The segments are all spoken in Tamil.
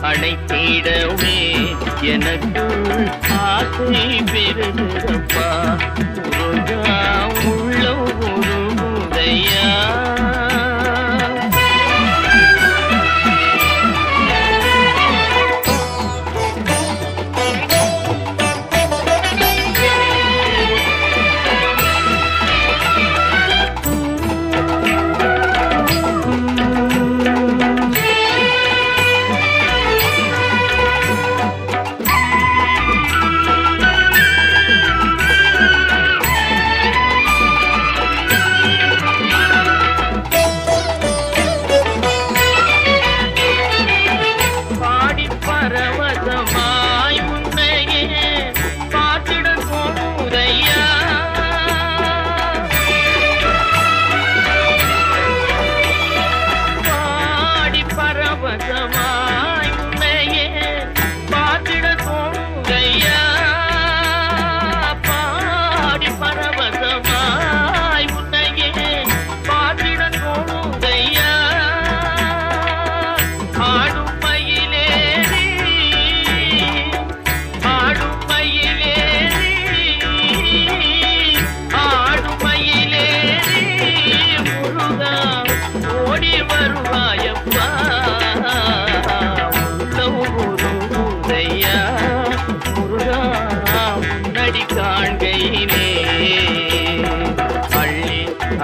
அணைத்திடவே எனக்குள் ஆசை பெருகிறப்பா முருகா உள்ள ஒரு முறையா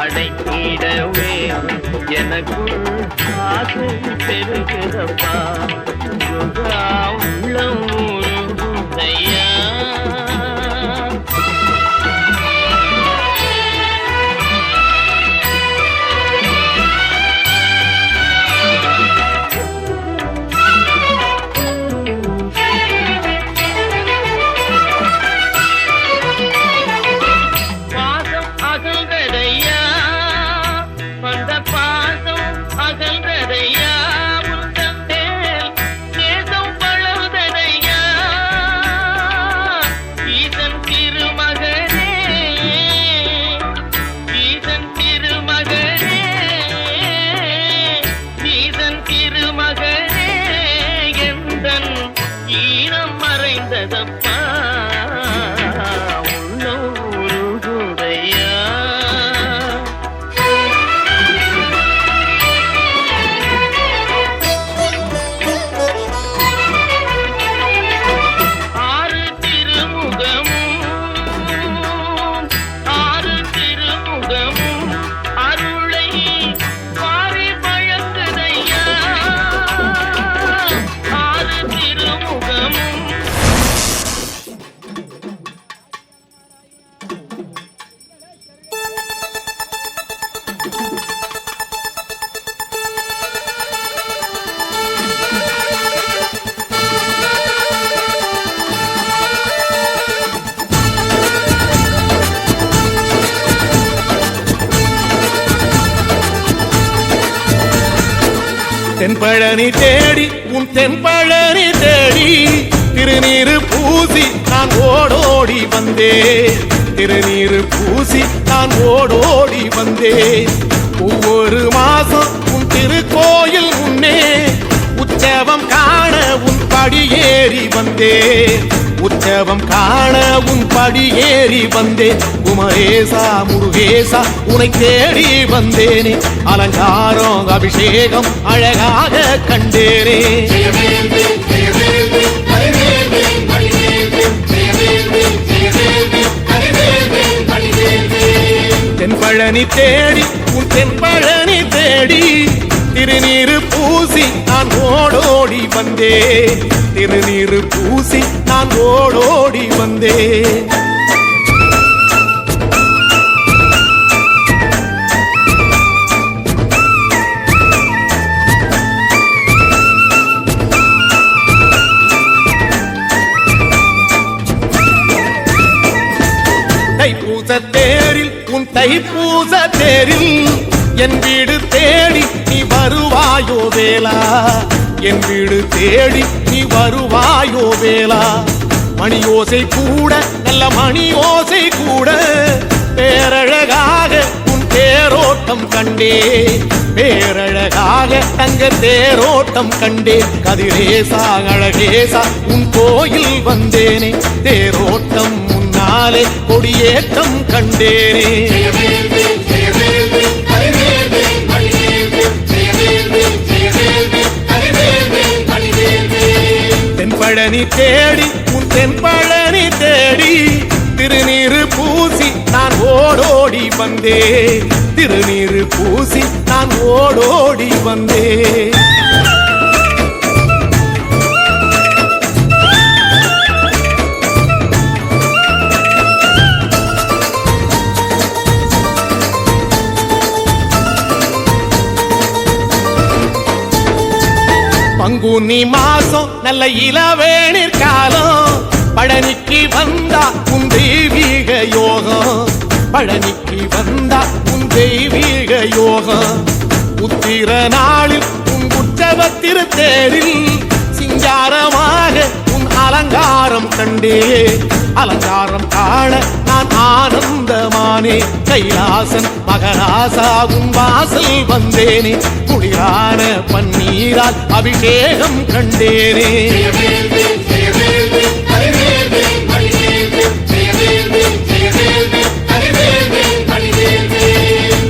அடைத்திடவே எனக்குள் ஆசை பெருகிறப்பா முருகா உள்ள ஒரு முறையா தென்பழனி தேடி உன் தென்பழனி தேடி திருநீரு பூசி நான் ஓடோடி வந்தேன் திருநீரு பூசி நான் ஓடோடி வந்தேன் ஒவ்வொரு மாசம் உன் திருக்கோயில் முன்னே உற்சவம் காண உன் படியேறி வந்தேன் உற்சவம் காண உன் படியேறி வந்தேன் குமரேசா முருகேசா உன்னை தேடி வந்தேனே அலங்காரம் அபிஷேகம் அழகாக கண்டேனே தென்பழனி தேடி உன் தென்பழனி தேடி திருநீரு பூசி நான் ஓடோடி வந்தேன் திருநீரு பூசி நான் ஓடோடி வந்தேன் தைப்பூச தேரில் உன் தைப்பூச தேரில் என் வீடு தேடி நீ வருவாயோ வேலா என் வீடு தேடி நீ வருவாயோ வேலா மணி ஓசை கூட நல்ல மணி ஓசை கூட பேரழகாக உன் தேர் தேரோட்டம் கண்டே பேரழகாக தங்க தேரோட்டம் கண்டே கதிரேசா அழகேசா உன் கோயில் வந்தேனே தேரோட்டம் முன்னாலே கொடியேற்றம் கண்டேனே தென்பழனி தேடி உன் தென்பழனி தேடி திருநீரு பூசி நான் ஓடோடி வந்தே திருநீரு பூசி நான் ஓடோடி வந்தே பங்குனி மாசம் நல்ல இளவேணிற் காலம் பழனிக்கு வந்தா உன் தெய்வீக யோகம் பழனிக்கு வந்தா உன் தெய்வீக யோகம் உத்திர நாளில் உன் உற்சவ திருத்தேரில் சிங்காரமாக உன் அலங்காரம் கண்டே அலங்காரம் காண நான் ஆனந்தமானே கைலாசன் மகராசா உன் வாசல் வந்தேனே குளிரான பன்னீரால் அபிஷேகம் கண்டேனே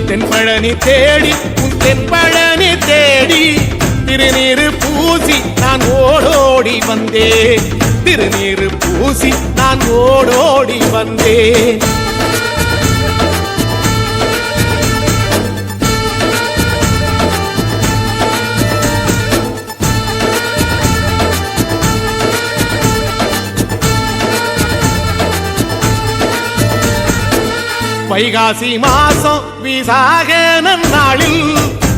தென்பழனி தேடி உன் தென்பழனி தேடி திருநீரு பூசி நான் ஓடோடி வந்தேன் திருநீரு பூசி நான் ஓடோடி வந்தேன் வைகாசி மாசம் விசாக நன்னாளில்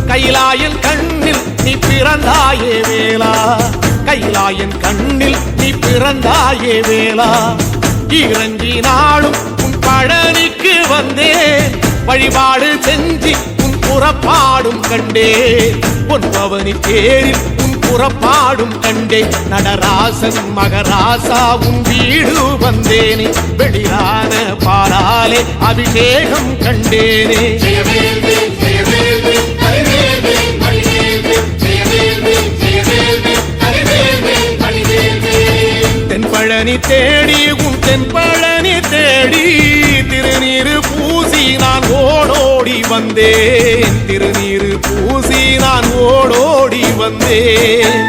கைலாயன் கண்ணில் நீ பிறந்தாயே வேளா கைலாயன் கண்ணில் நீ பிறந்தாயே வேளா இறங்கி நாளும் உன் பழனிக்கு வந்தேன் வழிபாடு செஞ்சு உன் புறப்பாடும் கண்டே பொன்பவனி தேரில் உன் புறப்பாடும் கண்டே நடராசன் மகராசா உன் வீடு வந்தேனே வெளியான பாலாலே அபிஷேகம் கண்டேனே தென்பழனி தேடி உன் தென்பழனி தேடி திருநீரு பூசி நான் ஓடோடி வந்தேன் திருநீரு பூசி நான் ஓடோடி வந்தேன்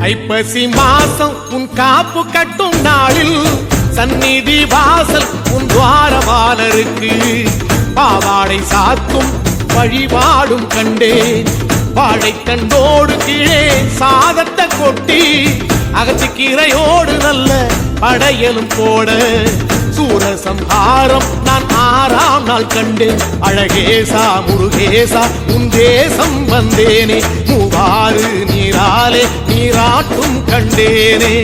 ஐப்பசி மாசம் உன் காப்பு கட்டும் நாளில் சந்நிதி வாசல் உன் துவாரபாலருக்கு பாவாடை சாத்தும் வழிபாடும் கண்டேன் வாழை கண்டோடு கீழே சாதத்தை கொட்டி அகத்திக்கீரையோடு நல்ல படையலும் போட சூரசம்ஹாரம் நான் 6ஆம் நாள் கண்டேன் அழகேசா முருகேசா உன் தேசம் வந்தேனே மூவாறு நீராலே நீராட்டும் கண்டேனே